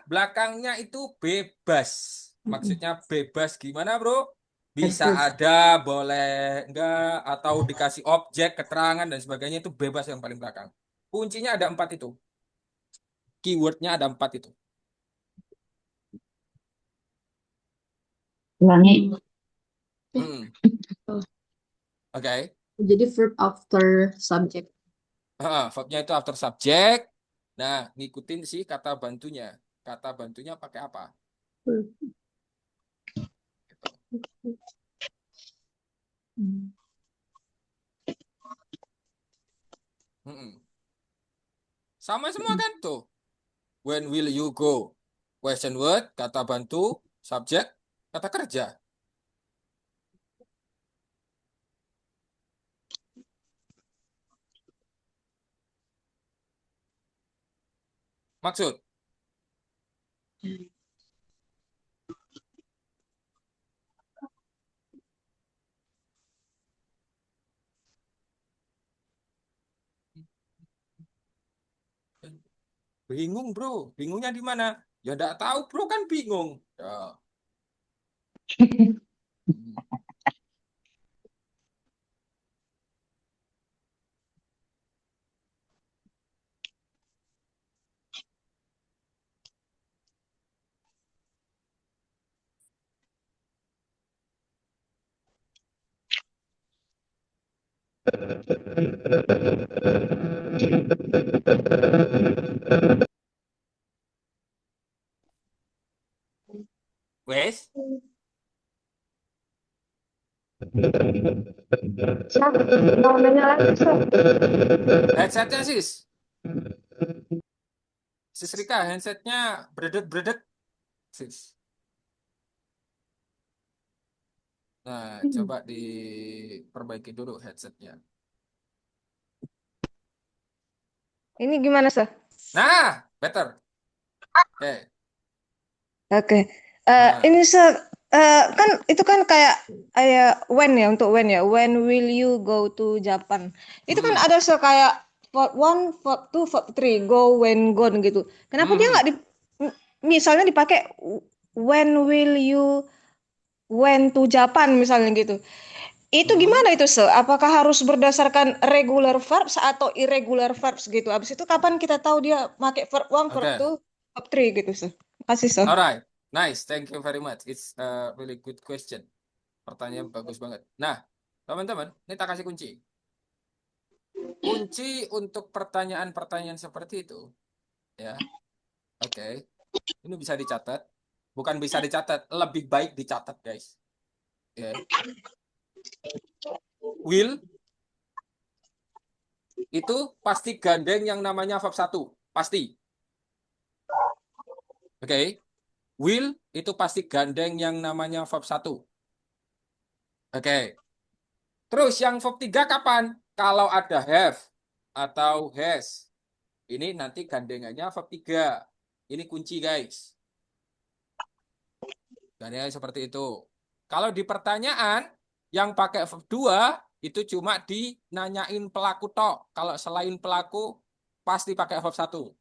C: belakangnya itu bebas.
G: Mm-mm.
C: Maksudnya bebas gimana, Bro? Bisa
G: Adverb.
C: ada, boleh enggak, atau dikasih objek, keterangan dan sebagainya itu bebas yang paling belakang. Kuncinya ada 4 itu. Keywordnya ada 4 itu.
B: Ulangi.
C: Hmm,
G: Oh,
C: oke.
G: jadi verb after subject.
C: Verbnya itu after subject. Nah, ngikutin si kata bantunya. Kata bantunya pakai apa?
G: Verb.
C: Gitu.
G: Hmm.
C: Mm-mm. Sama semua kan tuh. When will you go? Question word, kata bantu, subject, kata kerja. Maksud, bingung bro. Bingungnya di mana? Ya enggak tahu bro kan bingung. Ya. Hmm. Wes,
I: Sah, mau nanya lagi, Sah.
C: headsetnya sis. Sis Rika, headsetnya beredek-beredek. Sis. Nah, coba diperbaiki dulu headsetnya.
I: Ini gimana, Sah?
C: Nah, better. Oke.
I: Oke.
C: Nah,
I: Ini kan itu kan kayak when ya, untuk when ya. When will you go to Japan? Itu kan
C: hmm,
I: ada kayak verb one, verb two, verb three, go, when, gone gitu. Kenapa dia
C: hmm,
I: nggak misalnya dipakai when will you went to Japan misalnya gitu. Itu
C: hmm.
I: gimana itu, Apakah harus berdasarkan regular verbs atau irregular verbs gitu? Habis itu kapan kita tahu dia pakai verb one, verb
C: Oke.
I: two, verb three gitu, Makasih,
C: Alright. Nice. Thank you very much. It's a really good question. Pertanyaan bagus banget. Nah, teman-teman, ini tak kasih kunci. Kunci untuk pertanyaan-pertanyaan seperti itu, ya. Oke. Ini bisa dicatat. Bukan bisa dicatat, lebih baik dicatat, guys. Ya. Will, itu pasti gandeng yang namanya verb 1. Pasti. Oke. Will itu pasti gandeng yang namanya verb 1. Oke. Terus yang verb 3 kapan? Kalau ada have atau has. Ini nanti gandengannya verb 3. Ini kunci, guys. Gandengannya seperti itu. Kalau di pertanyaan yang pakai verb 2 itu cuma dinanyain pelaku tok. Kalau selain pelaku pasti pakai verb 1.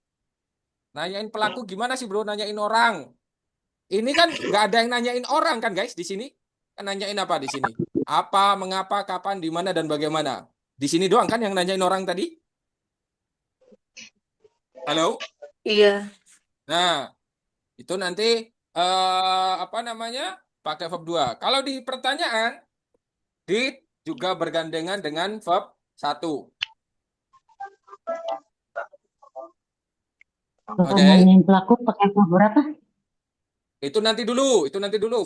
C: Nanyain pelaku gimana sih, bro? Nanyain orang. Ini kan nggak ada yang nanyain orang kan, guys, di sini. Kan nanyain apa di sini? Apa, mengapa, kapan, di mana, dan bagaimana. Di sini doang kan yang nanyain orang tadi? Halo?
E: Iya.
C: Nah, itu nanti apa namanya? Pakai verb 2. Kalau di pertanyaan, did juga bergandengan dengan verb 1.
B: Kalau
C: Oke?
B: nanyain pelaku pakai verb berapa?
C: Itu nanti dulu.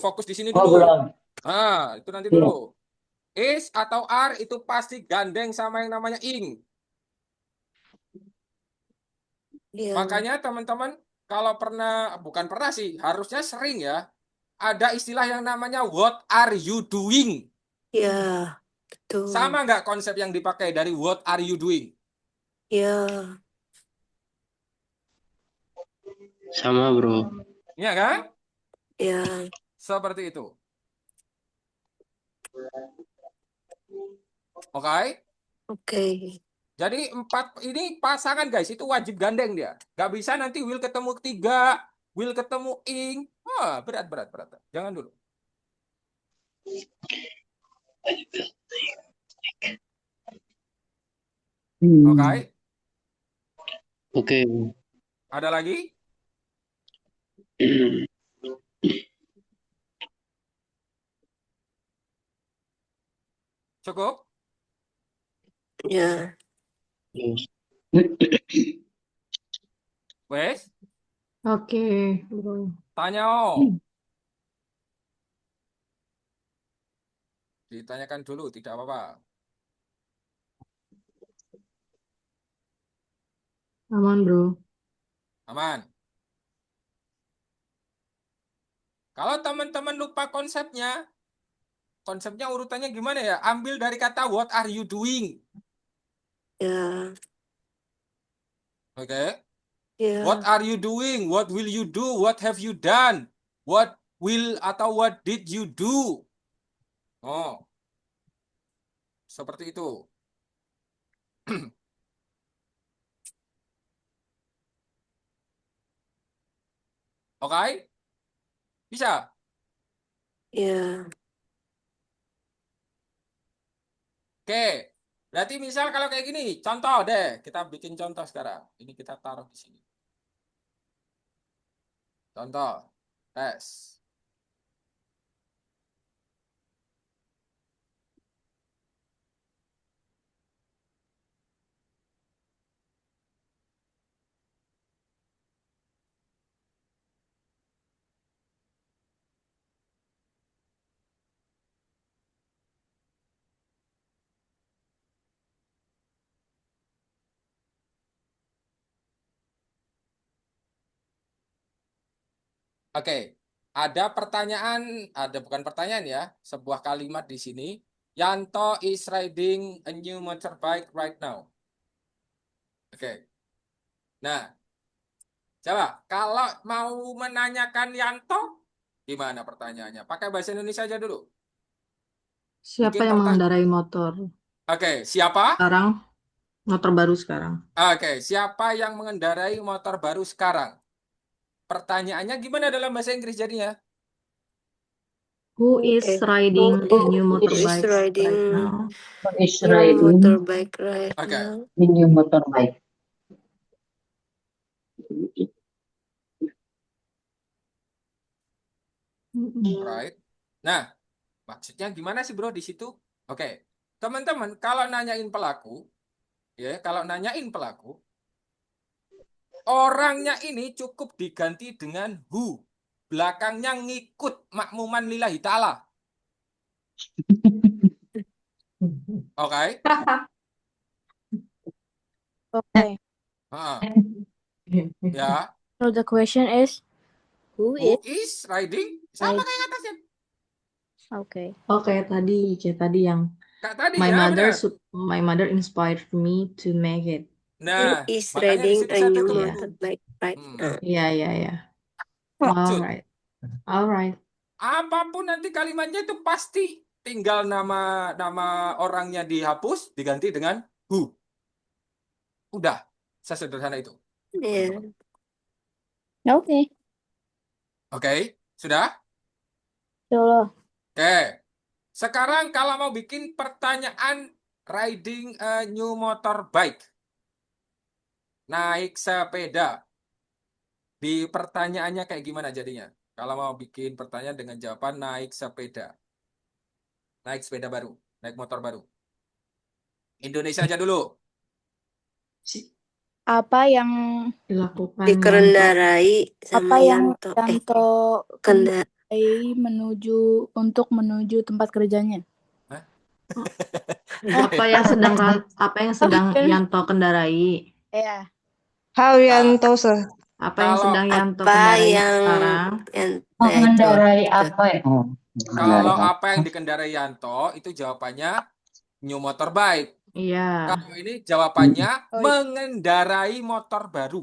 C: Fokus di sini
B: Oh,
C: dulu.
B: belum.
C: Nah, itu nanti
B: Iya.
C: dulu. Is atau are itu pasti gandeng sama yang namanya ing.
E: Iya.
C: Makanya teman-teman kalau bukan pernah sih, harusnya sering ya, ada istilah yang namanya what are you doing?
E: Iya, betul.
C: Sama nggak konsep yang dipakai dari what are you doing?
E: Iya.
F: Sama, bro.
C: Iya kan?
E: Iya.
C: Seperti itu. Oke?
E: Oke.
C: Jadi 4 ini pasangan, guys, itu wajib gandeng dia. Nggak bisa nanti will ketemu 3, will ketemu ing. Wah, berat. Jangan dulu. Oke?
F: Oke.
C: Ada lagi? Cukup?
E: Ya.
F: Yes.
C: Wes?
G: Oke, bro.
C: Tanya. Ditanyakan dulu, tidak apa-apa.
G: Aman, bro.
C: Aman. Kalau teman-teman lupa konsepnya urutannya gimana ya? Ambil dari kata what are you doing?
E: Ya.
C: Oke.
E: Ya.
C: What are you doing? What will you do? What have you done? What will atau what did you do? Oh, seperti itu. Oke? Bisa?
E: Ya.
C: Oke. Berarti misal kalau kayak gini, contoh deh. Kita bikin contoh sekarang. Ini kita taruh di sini. Contoh. Tes. Oke, ada bukan pertanyaan ya, sebuah kalimat di sini. Yanto is riding a new motorbike right now. Oke. Nah, coba kalau mau menanyakan Yanto, gimana pertanyaannya? Pakai bahasa Indonesia aja dulu.
G: Siapa
C: Mungkin
G: yang mengendarai motor
C: Oke, siapa?
G: sekarang? Motor baru sekarang.
C: Oke, siapa yang mengendarai motor baru sekarang? Pertanyaannya gimana dalam bahasa Inggris jadinya?
G: Who is riding a new
E: Who is
G: motorbike
E: riding
G: right now?
B: Who is
E: new
B: riding
E: motorbike right
C: Oke.
E: now?
B: the new motorbike?
C: Right. Nah, maksudnya gimana sih, bro, di situ? Oke. Teman-teman, kalau nanyain pelaku, orangnya ini cukup diganti dengan who. Belakangnya ngikut makmuman lillahi ta'ala. Oke.
A: Okay.
C: Ah, ya.
A: So the question is who
C: Who
A: is
C: is riding? Sama
A: right?
C: kayak atasnya.
A: Okay.
G: kayak tadi yang
C: Kayak tadi
G: my
C: ya,
G: mother
C: benar.
G: my mother inspired me to make it.
E: Who
C: Nah,
E: is
C: makanya di
E: riding
C: situ
E: a
C: saya
E: new
C: tutup
G: Iya.
C: dulu.
E: motorbike right
C: Hmm.
E: now?
G: Iya. Alright.
C: Apapun nanti kalimatnya itu pasti tinggal nama orangnya dihapus diganti dengan who. Udah, sesederhana itu.
E: Yeah.
A: Okay.
C: Oke, sudah?
A: So
C: Oke. Sekarang kalau mau bikin pertanyaan riding a new motorbike. Naik sepeda. Di pertanyaannya kayak gimana jadinya? Kalau mau bikin pertanyaan dengan jawaban naik sepeda. Naik sepeda baru, naik motor baru. Indonesia aja dulu.
A: apa yang
G: Dilakukan
E: Dikendarai
A: apa
E: sama
A: yang
E: Yanto.
A: Yanto
E: Kenda
A: kendarai menuju tempat kerjanya?
G: apa yang sedang Yanto kendarai?
A: Yeah.
I: How Yanto, sir?
G: Apa yang
C: Kalau-
G: sedang Yanto
E: apa
G: kendarai
E: yang
G: sekarang?
B: Mengendarai apa ya? Oh,
C: Kalau
B: mengendarai
C: apa yang dikendarai Yanto, itu jawabannya new motorbike.
G: Iya.
C: Kalau ini jawabannya
A: Oh, iya.
C: mengendarai motor baru.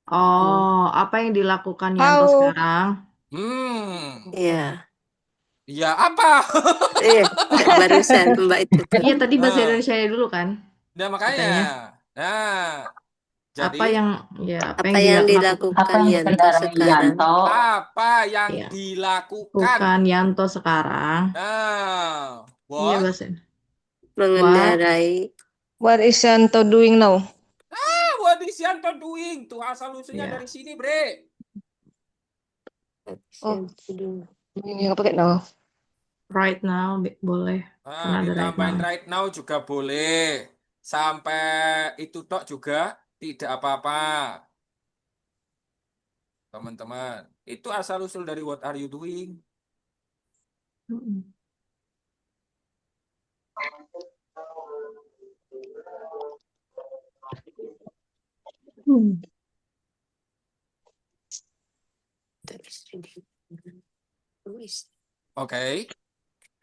G: Oh, apa yang dilakukan Yanto
I: How?
G: sekarang?
E: Iya.
C: Ya apa?
E: Barusan Mbak itu tuh.
G: Iya, tadi bahasa
C: Nah.
G: Indonesia dulu kan?
C: Nah, makanya.
G: Katanya.
C: Nah, jadi
G: Apa yang
E: Apa yang
G: dilakukan
B: apa
E: dilakukan
B: yang
E: Yanto
B: dikendarai
E: sekarang?
B: Yanto?
C: apa yang
G: Iya.
C: dilakukan?
G: Yanto sekarang?
C: Nah,
G: Iya,
C: what?
G: bahasa.
E: Mengendarai.
I: What is Yanto doing now?
C: What is Yanto doing? Tuh asal usulnya
G: Iya.
C: dari sini, Bre.
I: Oh. Ini apa pakai now?
G: Right now boleh.
C: Nah,
G: Karena ada right
C: ditambahin
G: now.
C: right now juga boleh. Sampai itu tok juga tidak apa-apa. Teman-teman, itu asal usul dari what are you doing?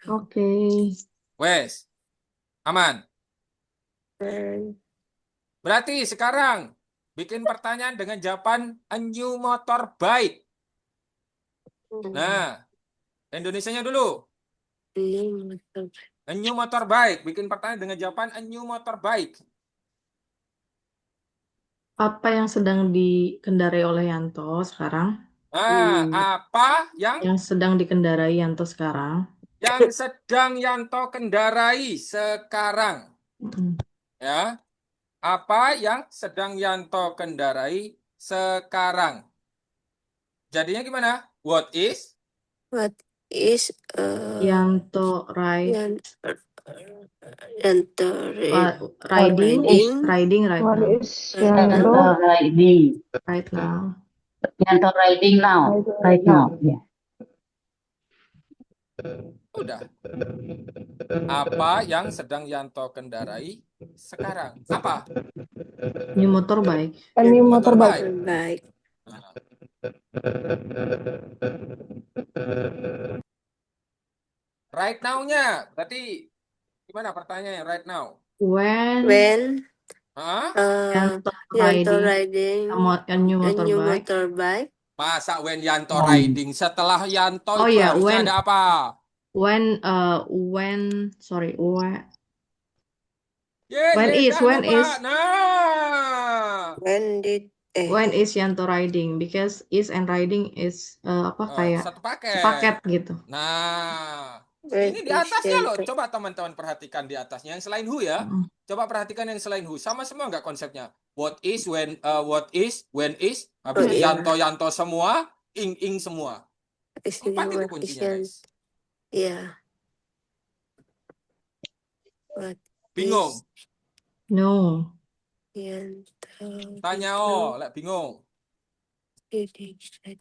C: Oke. Wes. Aman. Berarti sekarang bikin pertanyaan dengan jawaban a new motorbike. Nah, Indonesianya dulu. A new motorbike. Bikin pertanyaan dengan jawaban a new motorbike.
G: Apa yang sedang dikendarai oleh Yanto sekarang?
C: Apa yang
G: sedang dikendarai Yanto sekarang?
C: Yang sedang Yanto kendarai sekarang. Ya. Apa yang sedang Yanto kendarai sekarang? Jadinya gimana? What is
G: Yanto
E: riding
G: riding right
I: What
G: now.
I: is
B: Yanto
I: Yanto?
B: riding.
G: Right now.
B: Yanto riding now. Right now. Ya.
C: Udah. Apa yang sedang Yanto kendarai sekarang? Apa?
G: New motorbike.
I: Ini
C: Motorbike.
E: Baik.
C: Right now-nya. Berarti gimana pertanyaannya right now?
E: When
G: Yanto
E: Yanto
G: riding
E: riding
G: a new
E: a new
G: motorbike.
E: motorbike.
C: Masa when Yanto riding? Setelah Yanto
G: Oh
C: itu
G: ya,
C: harusnya ada apa?
G: When is
C: Nah.
E: When
G: is Yanto riding? Because is and riding is kayak
C: Satu paket.
G: sepaket gitu.
C: Nah,
E: when
C: ini di
E: is
C: atasnya loh.
E: Yanto-
C: Coba teman-teman perhatikan di atasnya yang selain who ya. Coba perhatikan yang selain who. Sama semua nggak konsepnya? What is, when is. Habis
E: Oh,
C: itu
E: iya.
C: Yanto semua, ing semua.
E: Is
C: 4 itu
E: what is
C: kuncinya, guys.
E: Iya. What
C: Bingung?
E: is
G: No.
E: Yanto
C: Tanya lek bingung.
E: riding right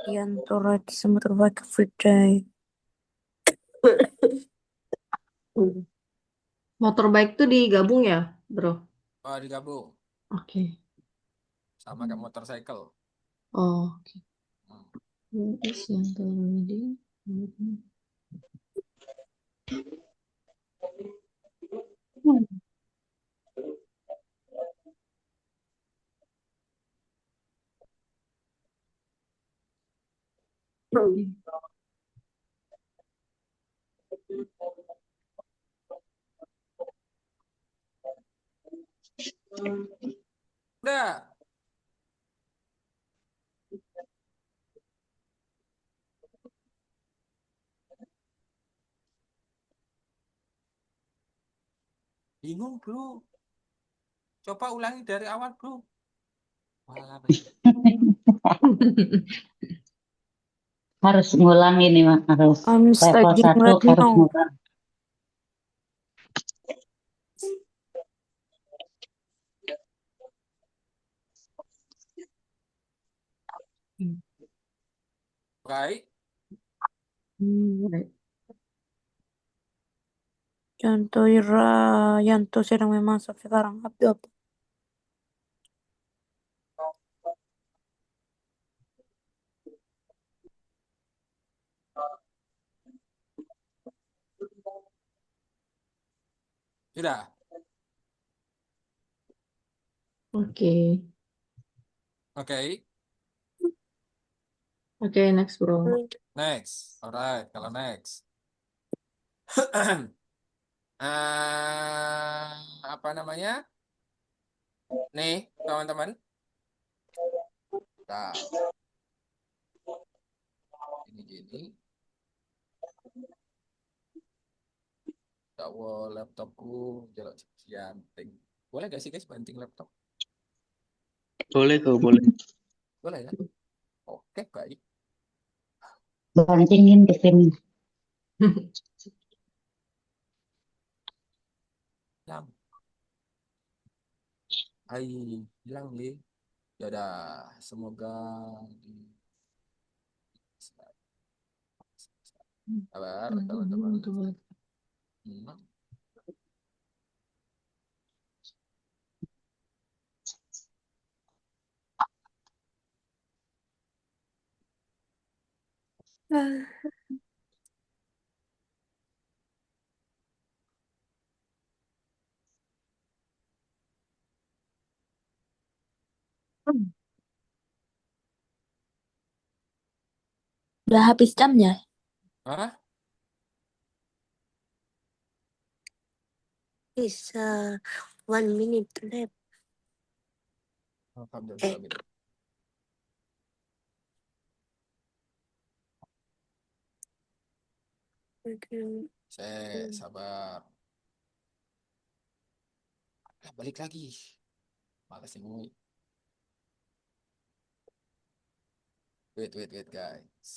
A: Yanto rides a motorbike every day.
G: Motorbike tuh digabung ya, bro?
C: Oh, digabung.
G: Oke.
C: Sama kayak motorcycle.
G: Oh, oke.
C: Hmm.
G: Terus Yanto riding.
C: Udah. Bingung, bro. Coba ulangi dari awal, bro. Wah,
B: Harus ngulang ini, Mak. Harus
A: I'm
B: level
A: studying
B: 1
A: right
B: harus
A: now.
B: ngulang.
C: Right?
G: Right.
A: Yanto Yanto sedang memasak sekarang. Apa?
C: Sudah.
G: Oke.
C: Oke.
G: Oke, next, bro.
C: Next. Alright, kalau next. Apa namanya? Nih, teman-teman. Nah, gini. Tahu laptopku jelek janting. Boleh gak sih guys banting laptop?
F: Boleh kok, boleh.
C: Boleh ya? Oke, baik.
B: Bantingin ke sini.
C: Hilang. Hai, hilang nih. Ya udah, semoga di sabar teman-teman. Hmm.
A: Udah habis jamnya.
C: Hah?
E: Is 1 minute left.
C: Alhamdulillah.
E: Okay.
C: Sabar. Balik lagi. Males nih. Wait, guys.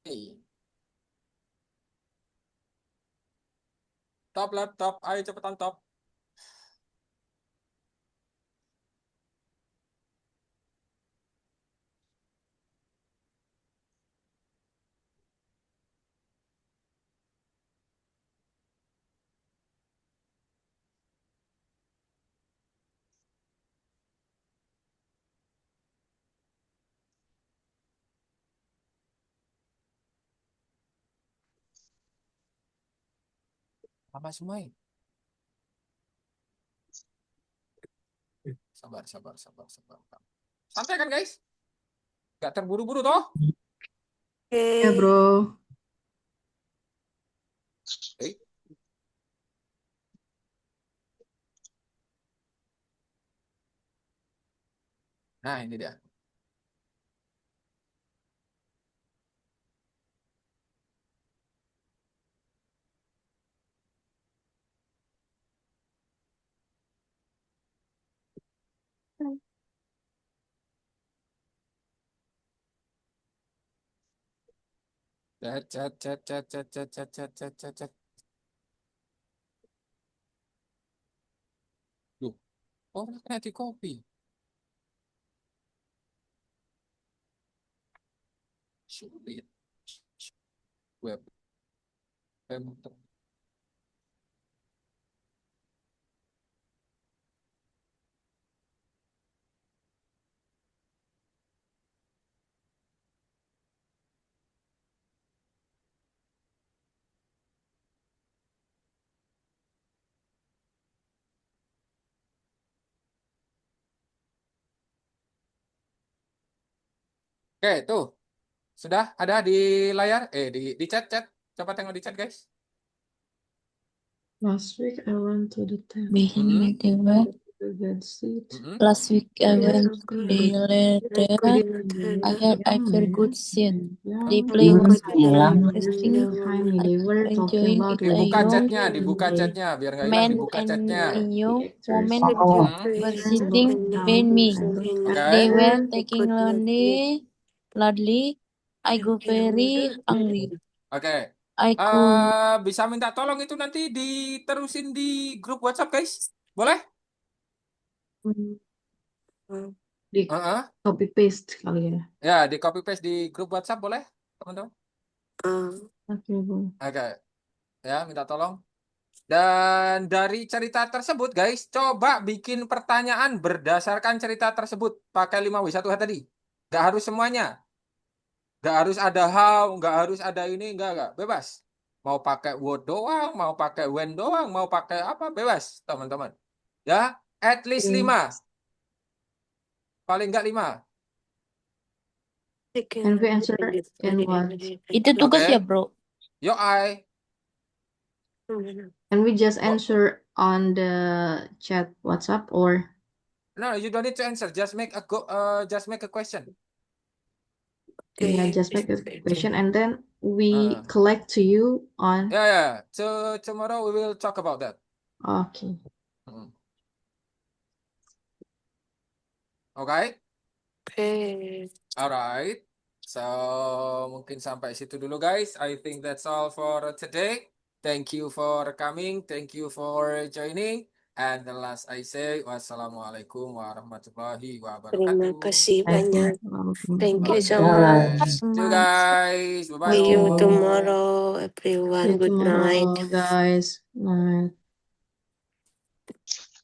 C: Hey. Top laptop, ayo cepetan top. Apa semua? Sabar. Santai kan guys? Gak terburu-buru toh?
G: Ya, bro.
C: Eh, Nah ini dia. Cet. Loh, orang kena di copy. Sulit. Web. Oke, tuh. Sudah ada di layar? Di chat. Coba tengok di chat, guys.
G: Last week I went to the temple
A: Begin
C: Mm-mm.
A: with the word.
G: to get seat.
C: Mm-mm.
A: Last week I went to the
E: Aku
A: letter. I very good seat. They play
B: Belum
A: was
B: hilang.
A: interesting.
G: Behind me, they were
A: I
G: talking
A: enjoying
G: about
A: it. I
C: Dibuka
A: know
C: chatnya, dibuka chatnya, biar nggak hilang.
A: men
C: Dibuka
A: and
C: chatnya.
A: new women
B: Oh,
A: were sitting behind me.
C: Oke.
A: They were taking loudly. I go very angry.
C: Oke.
A: I could
C: Bisa minta tolong itu nanti diterusin di grup WhatsApp, guys? Boleh?
G: Di
C: Heeh.
G: copy paste kali ya.
C: Ya, di copy paste di grup WhatsApp boleh, teman-teman?
G: Oke, Bu.
C: Oke. Ya, minta tolong. Dan dari cerita tersebut, guys, coba bikin pertanyaan berdasarkan cerita tersebut. Pakai 5W1H tadi. Nggak harus semuanya. Nggak harus ada how, nggak harus ada ini, nggak. Bebas. Mau pakai word doang, mau pakai when doang, mau pakai apa, bebas, teman-teman. Ya, at least 5. Paling nggak 5.
G: Can we answer in what?
A: itu tugas
C: Oke.
A: ya bro.
C: Yo,
G: Can we just answer on the chat WhatsApp or?
C: No, you don't need to answer. Just make a question.
G: Yeah, just make a question and then we collect to you on.
C: Yeah. So tomorrow we will talk about that.
G: Okay.
C: Okay?
E: Okay.
C: Alright. So mungkin sampai situ dulu, guys. I think that's all for today. Thank you for coming. Thank you for joining. And the last I say, wassalamualaikum warahmatullahi
E: Terima
C: wabarakatuh.
E: kasih banyak. Thank you so
C: Okay.
E: much.
C: See you guys. Bye-bye.
E: See you
C: all.
E: tomorrow, everyone.
G: See you
E: Good night.
G: tomorrow, guys. Night.